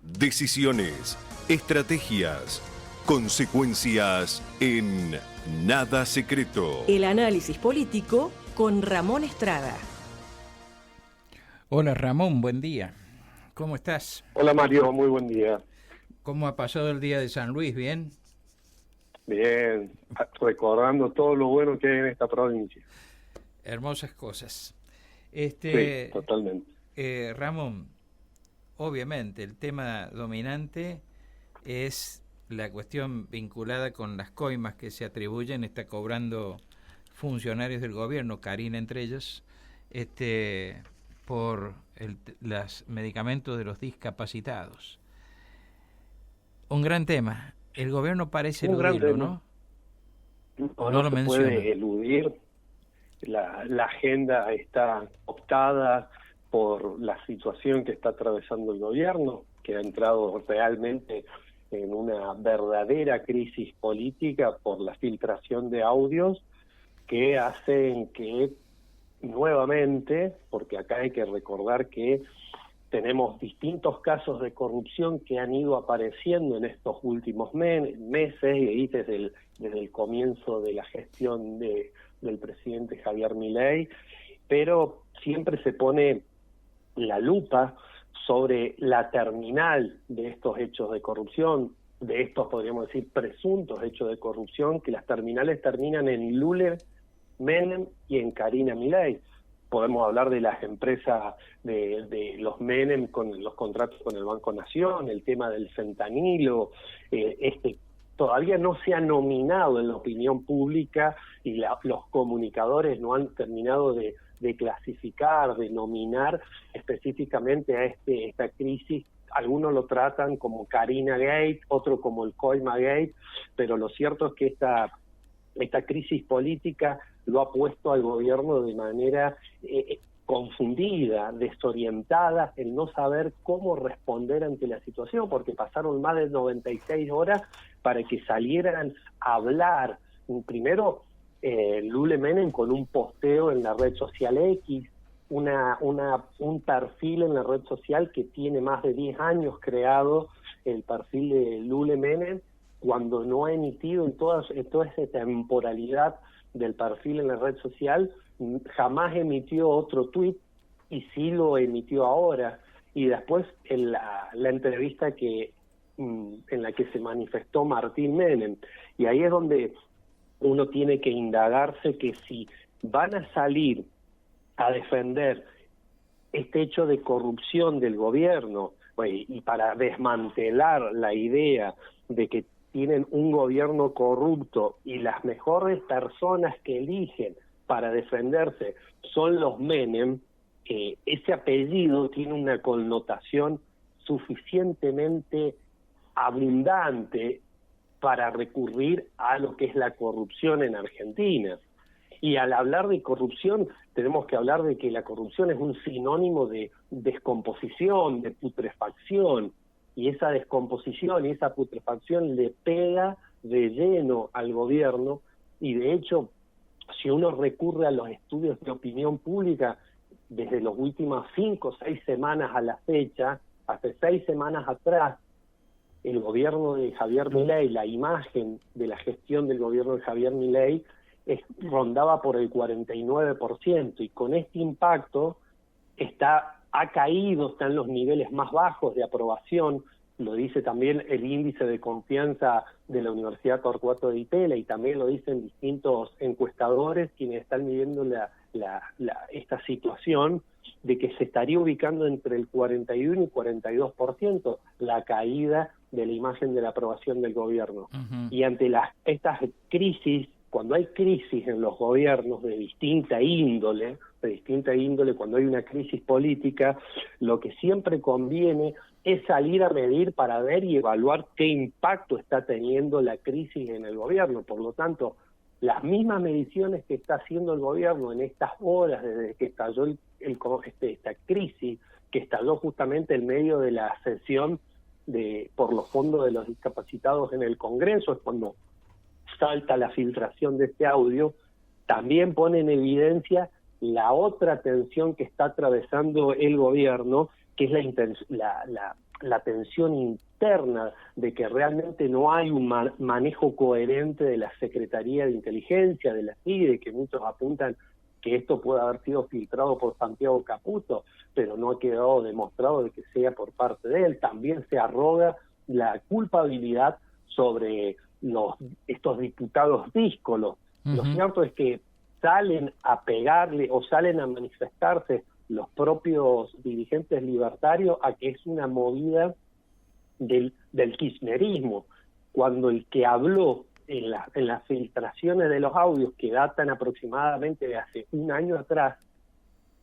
decisiones, estrategias, consecuencias en Nada Secreto. El análisis político con Ramón Estrada. Hola Ramón, buen día. ¿Cómo estás? Hola Mario, muy buen día. ¿Cómo ha pasado el día de San Luis? ¿Bien? Bien, recordando todo lo bueno que hay en esta provincia. Hermosas cosas. Sí, totalmente. Ramón, obviamente el tema dominante es la cuestión vinculada con las coimas que se atribuyen, está cobrando funcionarios del gobierno, Karina entre ellos, por los medicamentos de los discapacitados. Un gran tema. El gobierno parece eludirlo, ¿no? No lo menciona. Puede eludir. La agenda está optada por la situación que está atravesando el gobierno, que ha entrado realmente en una verdadera crisis política por la filtración de audios que hacen que nuevamente, porque acá hay que recordar que tenemos distintos casos de corrupción que han ido apareciendo en estos últimos meses y desde el comienzo de la gestión del presidente Javier Milei, pero siempre se pone la lupa sobre la terminal de estos hechos de corrupción, de estos, podríamos decir, presuntos hechos de corrupción, que las terminales terminan en Lule Menem y en Karina Milei. Podemos hablar de las empresas de los Menem con los contratos con el Banco Nación, el tema del fentanilo, todavía no se ha nominado en la opinión pública y los comunicadores no han terminado de clasificar, de nominar específicamente a esta crisis. Algunos lo tratan como Karina Gate, otro como el Coima Gate, pero lo cierto es que esta crisis política lo ha puesto al gobierno de manera confundida, desorientada, el no saber cómo responder ante la situación, porque pasaron más de 96 horas para que salieran a hablar. Primero, Lule Menem con un posteo en la red social X, un perfil en la red social que tiene más de 10 años creado, el perfil de Lule Menem, cuando no ha emitido en toda esa temporalidad del perfil en la red social, jamás emitió otro tuit y sí lo emitió ahora. Y después en la entrevista en la que se manifestó Martín Menem, y ahí es donde uno tiene que indagarse que si van a salir a defender este hecho de corrupción del gobierno y para desmantelar la idea de que tienen un gobierno corrupto y las mejores personas que eligen para defenderse son los Menem, ese apellido tiene una connotación suficientemente abundante para recurrir a lo que es la corrupción en Argentina. Y al hablar de corrupción, tenemos que hablar de que la corrupción es un sinónimo de descomposición, de putrefacción, y esa descomposición y esa putrefacción le pega de lleno al gobierno, y de hecho, si uno recurre a los estudios de opinión pública, desde las últimas 5 o 6 semanas a la fecha, hace 6 semanas atrás, el gobierno de Javier Milei, la imagen de la gestión del gobierno de Javier Milei rondaba por el 49%, y con este impacto ha caído, está en los niveles más bajos de aprobación, lo dice también el índice de confianza de la Universidad Torcuato de Itela, y también lo dicen distintos encuestadores quienes están midiendo esta situación, de que se estaría ubicando entre el 41 y 42% la caída de la imagen de la aprobación del gobierno. Uh-huh. Y ante estas crisis, cuando hay crisis en los gobiernos de distinta índole, cuando hay una crisis política, lo que siempre conviene es salir a medir para ver y evaluar qué impacto está teniendo la crisis en el gobierno. Por lo tanto, las mismas mediciones que está haciendo el gobierno en estas horas desde que estalló esta crisis, que estalló justamente en medio de la sesión por los fondos de los discapacitados en el Congreso, es cuando salta la filtración de este audio, también pone en evidencia la otra tensión que está atravesando el gobierno, que es la tensión interna de que realmente no hay un manejo coherente de la Secretaría de Inteligencia, de la CIDE, que muchos apuntan que esto puede haber sido filtrado por Santiago Caputo, pero no ha quedado demostrado de que sea por parte de él. También se arroga la culpabilidad sobre estos diputados díscolos. Lo cierto es que salen a pegarle o salen a manifestarse los propios dirigentes libertarios a que es una movida del kirchnerismo, cuando el que habló en las filtraciones de los audios que datan aproximadamente de hace un año atrás,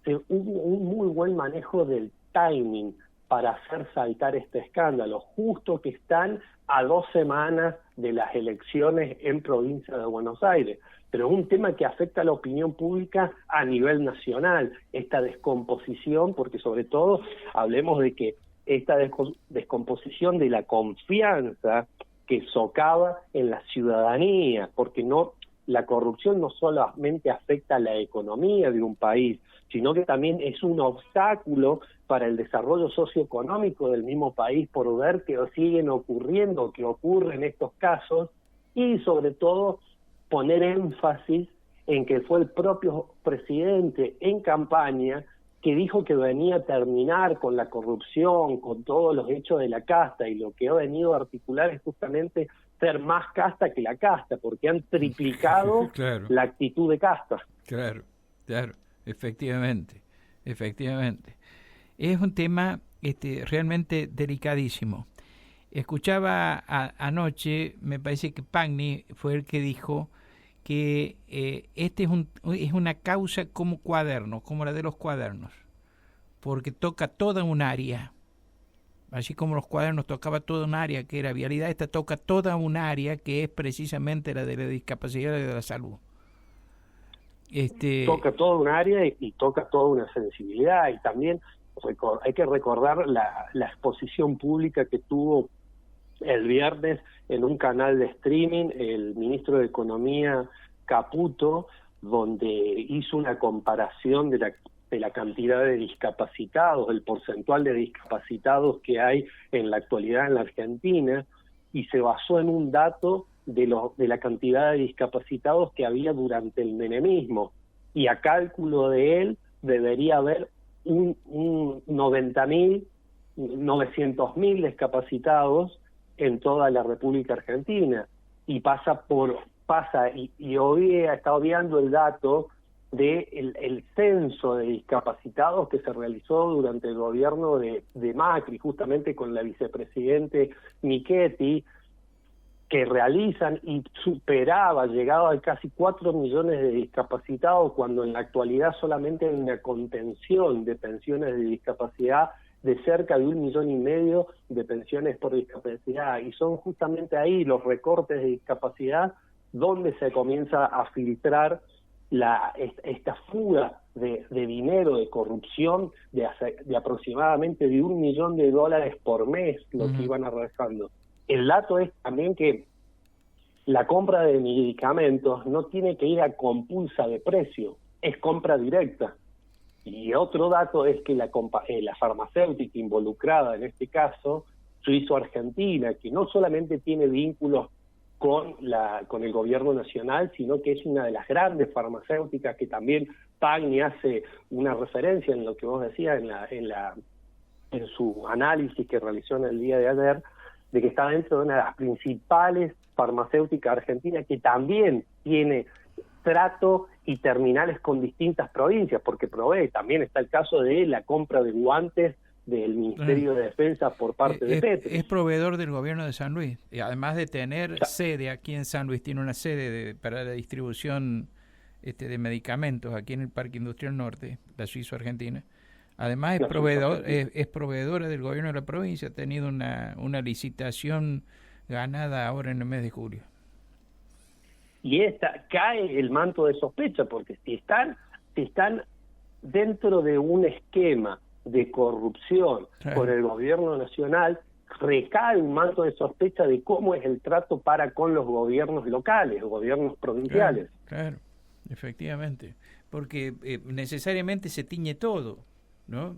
hubo un muy buen manejo del timing para hacer saltar este escándalo, justo que están a 2 semanas de las elecciones en provincia de Buenos Aires. Pero es un tema que afecta a la opinión pública a nivel nacional, esta descomposición, porque sobre todo hablemos de que esta descomposición de la confianza que socava en la ciudadanía, porque la corrupción no solamente afecta a la economía de un país, sino que también es un obstáculo para el desarrollo socioeconómico del mismo país, por ver que siguen ocurriendo, que ocurren estos casos, y sobre todo poner énfasis en que fue el propio presidente en campaña que dijo que venía a terminar con la corrupción, con todos los hechos de la casta, y lo que ha venido a articular es justamente ser más casta que la casta, porque han triplicado claro. La actitud de casta. Claro, efectivamente. Es un tema realmente delicadísimo. Escuchaba anoche, me parece que Pagni fue el que dijo que es una causa como cuaderno, como la de los cuadernos, porque toca toda un área, así como los cuadernos tocaba toda un área que era vialidad, esta toca toda un área que es precisamente la de la discapacidad y de la salud. Toca toda un área y toca toda una sensibilidad, y también hay que recordar la exposición pública que tuvo el viernes en un canal de streaming el ministro de Economía Caputo, donde hizo una comparación de la cantidad de discapacitados, el porcentual de discapacitados que hay en la actualidad en la Argentina, y se basó en un dato de la cantidad de discapacitados que había durante el menemismo, y a cálculo de él debería haber un 90.000, 900.000 discapacitados en toda la República Argentina, y y hoy he estado viendo el dato de el censo de discapacitados que se realizó durante el gobierno de Macri, justamente con la vicepresidente Michetti, que realizan, y llegaba a casi 4 millones de discapacitados, cuando en la actualidad solamente hay una contención de pensiones de discapacidad de cerca de 1,5 millones de pensiones por discapacidad, y son justamente ahí los recortes de discapacidad donde se comienza a filtrar esta fuga de dinero, de corrupción, de aproximadamente de $1 millón por mes, lo que iban arrojando. El dato es también que la compra de medicamentos no tiene que ir a compulsa de precio, es compra directa. Y otro dato es que la farmacéutica involucrada en este caso, Suizo Argentina, que no solamente tiene vínculos con el gobierno nacional, sino que es una de las grandes farmacéuticas, que también Pagni hace una referencia en lo que vos decías en su análisis que realizó en el día de ayer, de que está dentro de una de las principales farmacéuticas argentinas, que también tiene trato y terminales con distintas provincias, porque provee. También está el caso de la compra de guantes del Ministerio de Defensa por parte de Petri. Es proveedor del gobierno de San Luis, y además de tener sede aquí en San Luis, tiene una sede para la distribución de medicamentos aquí en el Parque Industrial Norte, la Suizo Argentina. Además es proveedora del gobierno de la provincia, ha tenido una licitación ganada ahora en el mes de julio. Y cae el manto de sospecha, porque si están dentro de un esquema de corrupción por el gobierno nacional, recae un manto de sospecha de cómo es el trato para con los gobiernos locales, los gobiernos provinciales. Claro, efectivamente, porque necesariamente se tiñe todo, ¿no?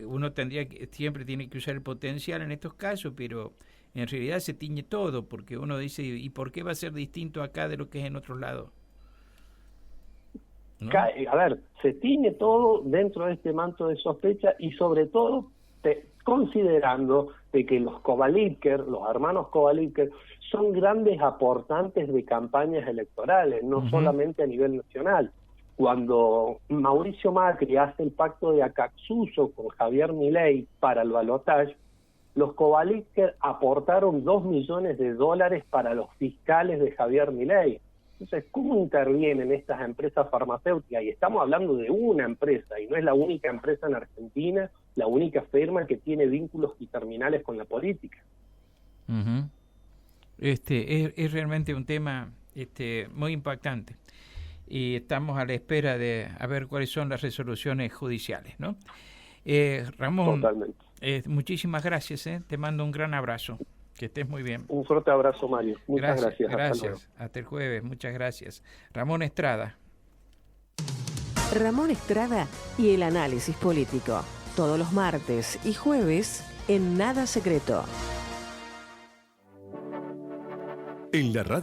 uno siempre tiene que usar el potencial en estos casos, pero en realidad se tiñe todo, porque uno dice, ¿y por qué va a ser distinto acá de lo que es en otros lados? ¿No? A ver, se tiñe todo dentro de este manto de sospecha y sobre todo considerando de que los Kovalevker, los hermanos Kovalevker, son grandes aportantes de campañas electorales, no solamente a nivel nacional. Cuando Mauricio Macri hace el pacto de Acapsuso con Javier Milei para el balotaje, los Kovalevker aportaron $2 millones para los fiscales de Javier Milei. Entonces, ¿cómo intervienen estas empresas farmacéuticas? Y estamos hablando de una empresa, y no es la única empresa en Argentina, la única firma que tiene vínculos y terminales con la política. Es realmente un tema muy impactante. Y estamos a la espera de a ver cuáles son las resoluciones judiciales, ¿no? Ramón, muchísimas gracias, te mando un gran abrazo, que estés muy bien. Un fuerte abrazo, Mario. Muchas gracias. Gracias. Hasta el jueves, muchas gracias. Ramón Estrada. Ramón Estrada y el análisis político, todos los martes y jueves en Nada Secreto. En la radio